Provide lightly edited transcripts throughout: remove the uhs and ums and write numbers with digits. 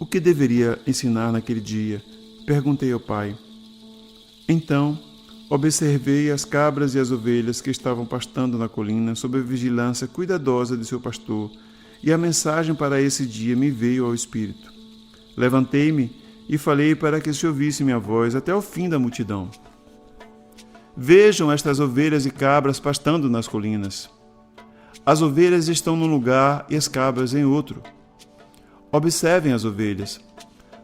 O que deveria ensinar naquele dia? Perguntei ao pai. Então, observei as cabras e as ovelhas que estavam pastando na colina sob a vigilância cuidadosa de seu pastor, e a mensagem para esse dia me veio ao espírito. Levantei-me e falei para que se ouvisse minha voz até o fim da multidão. Vejam estas ovelhas e cabras pastando nas colinas. As ovelhas estão num lugar e as cabras em outro. Observem as ovelhas.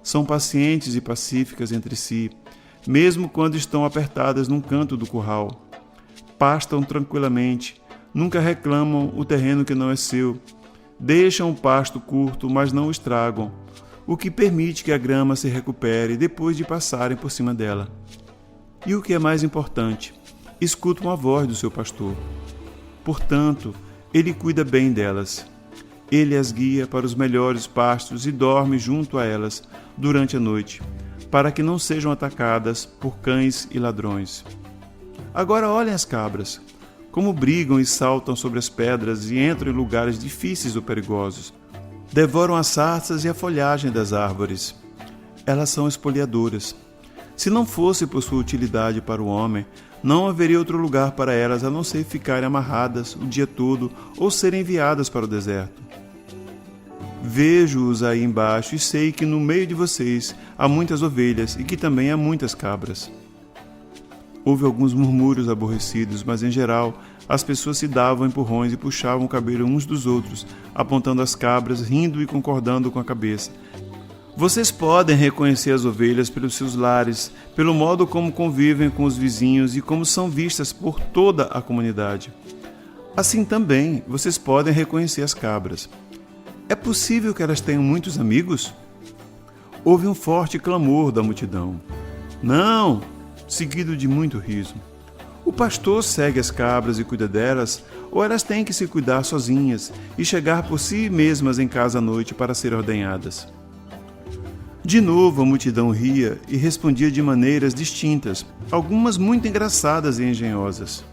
São pacientes e pacíficas entre si, mesmo quando estão apertadas num canto do curral. Pastam tranquilamente, nunca reclamam o terreno que não é seu. Deixam o pasto curto, mas não o estragam, o que permite que a grama se recupere depois de passarem por cima dela. E o que é mais importante, escutam a voz do seu pastor. Portanto, ele cuida bem delas. Ele as guia para os melhores pastos e dorme junto a elas durante a noite, para que não sejam atacadas por cães e ladrões. Agora olhem as cabras, como brigam e saltam sobre as pedras e entram em lugares difíceis ou perigosos. Devoram as sarças e a folhagem das árvores. Elas são espoliadoras. Se não fosse por sua utilidade para o homem, não haveria outro lugar para elas a não ser ficarem amarradas o dia todo ou serem enviadas para o deserto. Vejo-os aí embaixo e sei que no meio de vocês há muitas ovelhas e que também há muitas cabras. Houve alguns murmúrios aborrecidos, mas em geral as pessoas se davam empurrões e puxavam o cabelo uns dos outros, apontando as cabras, rindo e concordando com a cabeça. Vocês podem reconhecer as ovelhas pelos seus lares, pelo modo como convivem com os vizinhos e como são vistas por toda a comunidade. Assim também, vocês podem reconhecer as cabras. É possível que elas tenham muitos amigos? Houve um forte clamor da multidão. Não! Seguido de muito riso. O pastor segue as cabras e cuida delas, ou elas têm que se cuidar sozinhas e chegar por si mesmas em casa à noite para serem ordenhadas? De novo a multidão ria e respondia de maneiras distintas, algumas muito engraçadas e engenhosas.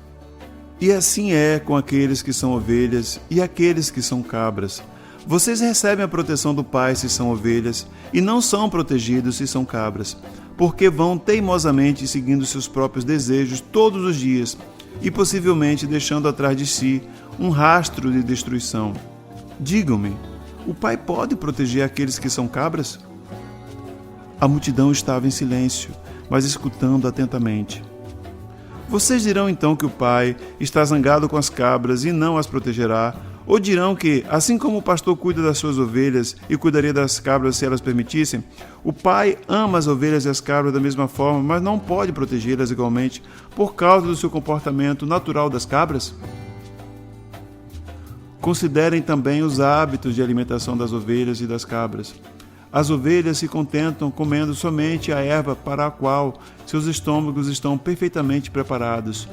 E assim é com aqueles que são ovelhas e aqueles que são cabras. Vocês recebem a proteção do Pai se são ovelhas e não são protegidos se são cabras, porque vão teimosamente seguindo seus próprios desejos todos os dias e possivelmente deixando atrás de si um rastro de destruição. Digam-me, o Pai pode proteger aqueles que são cabras? A multidão estava em silêncio, mas escutando atentamente. Vocês dirão então que o Pai está zangado com as cabras e não as protegerá, ou dirão que, assim como o pastor cuida das suas ovelhas e cuidaria das cabras se elas permitissem, o Pai ama as ovelhas e as cabras da mesma forma, mas não pode protegê-las igualmente por causa do seu comportamento natural das cabras? Considerem também os hábitos de alimentação das ovelhas e das cabras. As ovelhas se contentam comendo somente a erva para a qual seus estômagos estão perfeitamente preparados,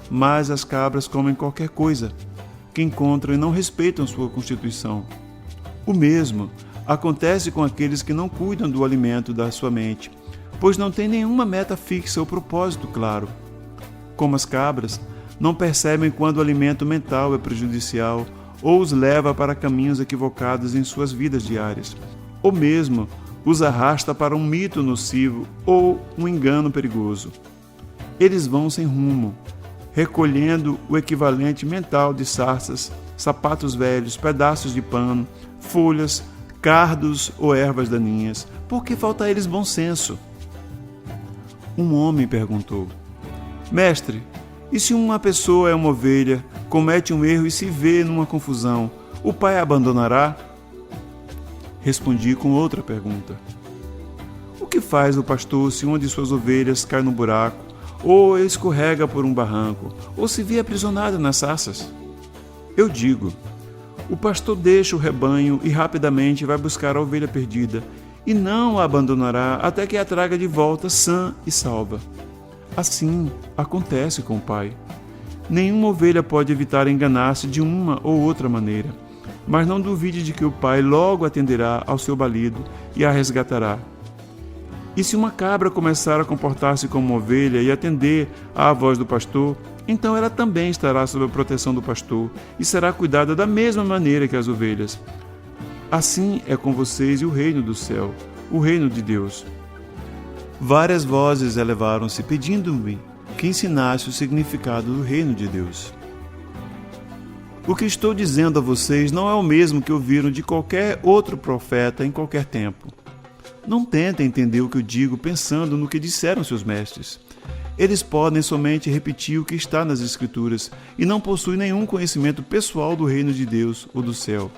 mas as cabras comem qualquer coisa que encontram e não respeitam sua constituição. O mesmo acontece com aqueles que não cuidam do alimento da sua mente, pois não têm nenhuma meta fixa ou propósito claro. Como as cabras, não percebem quando o alimento mental é prejudicial ou os leva para caminhos equivocados em suas vidas diárias, ou mesmo os arrasta para um mito nocivo ou um engano perigoso. Eles vão sem rumo, recolhendo o equivalente mental de sarças, sapatos velhos, pedaços de pano, folhas, cardos ou ervas daninhas, porque falta a eles bom senso. Um homem perguntou: Mestre, e se uma pessoa é uma ovelha, comete um erro e se vê numa confusão, o pai a abandonará? Respondi com outra pergunta. O que faz o pastor se uma de suas ovelhas cai no buraco, ou escorrega por um barranco, ou se vê aprisionada nas sarças? Eu digo, o pastor deixa o rebanho e rapidamente vai buscar a ovelha perdida, e não a abandonará até que a traga de volta sã e salva. Assim acontece com o Pai. Nenhuma ovelha pode evitar enganar-se de uma ou outra maneira, mas não duvide de que o Pai logo atenderá ao seu balido e a resgatará. E se uma cabra começar a comportar-se como uma ovelha e atender à voz do pastor, então ela também estará sob a proteção do pastor e será cuidada da mesma maneira que as ovelhas. Assim é com vocês e o reino do céu, o reino de Deus. Várias vozes elevaram-se pedindo-me que ensinasse o significado do reino de Deus. O que estou dizendo a vocês não é o mesmo que ouviram de qualquer outro profeta em qualquer tempo. Não tentem entender o que eu digo pensando no que disseram seus mestres. Eles podem somente repetir o que está nas Escrituras e não possuem nenhum conhecimento pessoal do reino de Deus ou do céu.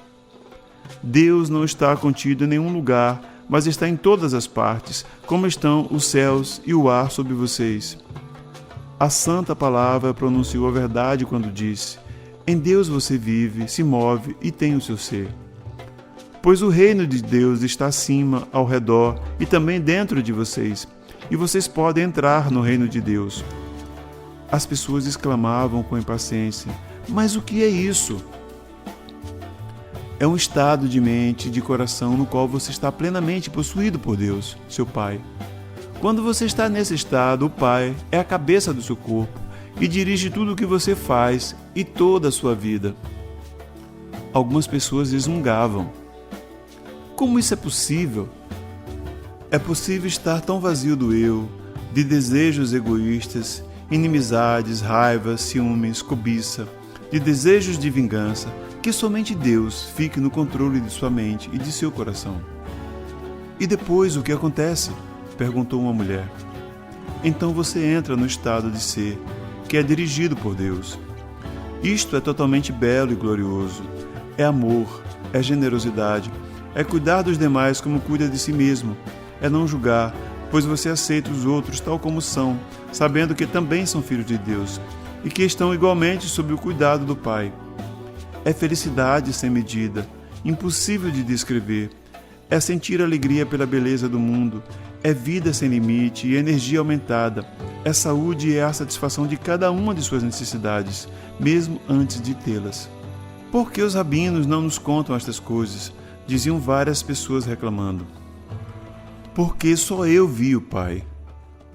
Deus não está contido em nenhum lugar, mas está em todas as partes, como estão os céus e o ar sobre vocês. A Santa Palavra pronunciou a verdade quando disse: em Deus você vive, se move e tem o seu ser. Pois o reino de Deus está acima, ao redor e também dentro de vocês, e vocês podem entrar no reino de Deus. As pessoas exclamavam com impaciência: mas o que é isso? É um estado de mente e de coração no qual você está plenamente possuído por Deus, seu Pai. Quando você está nesse estado, o Pai é a cabeça do seu corpo e dirige tudo o que você faz e toda a sua vida. Algumas pessoas resmungavam: como isso é possível? É possível estar tão vazio do eu, de desejos egoístas, inimizades, raiva, ciúmes, cobiça, de desejos de vingança, que somente Deus fique no controle de sua mente e de seu coração. E depois o que acontece? Perguntou uma mulher. Então você entra no estado de ser, que é dirigido por Deus. Isto é totalmente belo e glorioso. É amor, é generosidade, é cuidar dos demais como cuida de si mesmo, é não julgar, pois você aceita os outros tal como são, sabendo que também são filhos de Deus e que estão igualmente sob o cuidado do Pai. É felicidade sem medida, impossível de descrever. É sentir alegria pela beleza do mundo, é vida sem limite e energia aumentada, é saúde e é a satisfação de cada uma de suas necessidades, mesmo antes de tê-las. Por que os rabinos não nos contam estas coisas? Diziam várias pessoas reclamando. Porque só eu vi o Pai.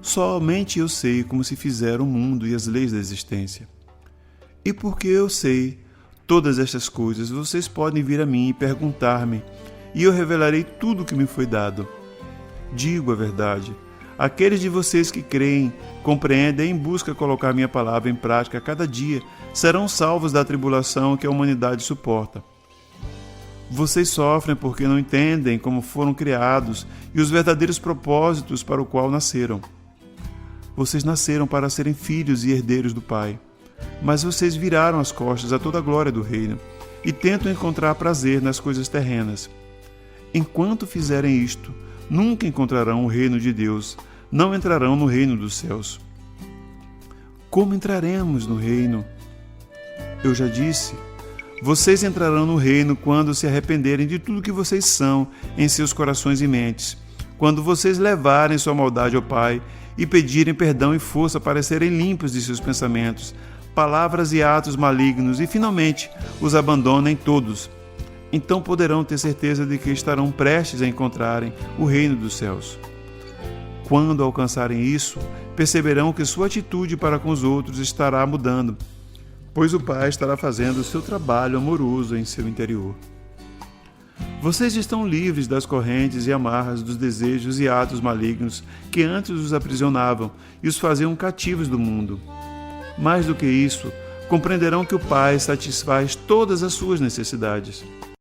Somente eu sei como se fizeram o mundo e as leis da existência. E porque eu sei todas estas coisas, vocês podem vir a mim e perguntar-me, e eu revelarei tudo o que me foi dado. Digo a verdade. Aqueles de vocês que creem, compreendem e buscam colocar minha palavra em prática a cada dia, serão salvos da tribulação que a humanidade suporta. Vocês sofrem porque não entendem como foram criados e os verdadeiros propósitos para o qual nasceram. Vocês nasceram para serem filhos e herdeiros do Pai, mas vocês viraram as costas a toda a glória do reino e tentam encontrar prazer nas coisas terrenas. Enquanto fizerem isto, nunca encontrarão o reino de Deus, não entrarão no reino dos céus. Como entraremos no reino? Eu já disse, vocês entrarão no reino quando se arrependerem de tudo que vocês são em seus corações e mentes, quando vocês levarem sua maldade ao Pai e pedirem perdão e força para serem limpos de seus pensamentos, palavras e atos malignos e, finalmente, os abandonem todos. Então poderão ter certeza de que estarão prestes a encontrarem o reino dos céus. Quando alcançarem isso, perceberão que sua atitude para com os outros estará mudando, pois o Pai estará fazendo o seu trabalho amoroso em seu interior. Vocês estão livres das correntes e amarras dos desejos e atos malignos que antes os aprisionavam e os faziam cativos do mundo. Mais do que isso, compreenderão que o Pai satisfaz todas as suas necessidades.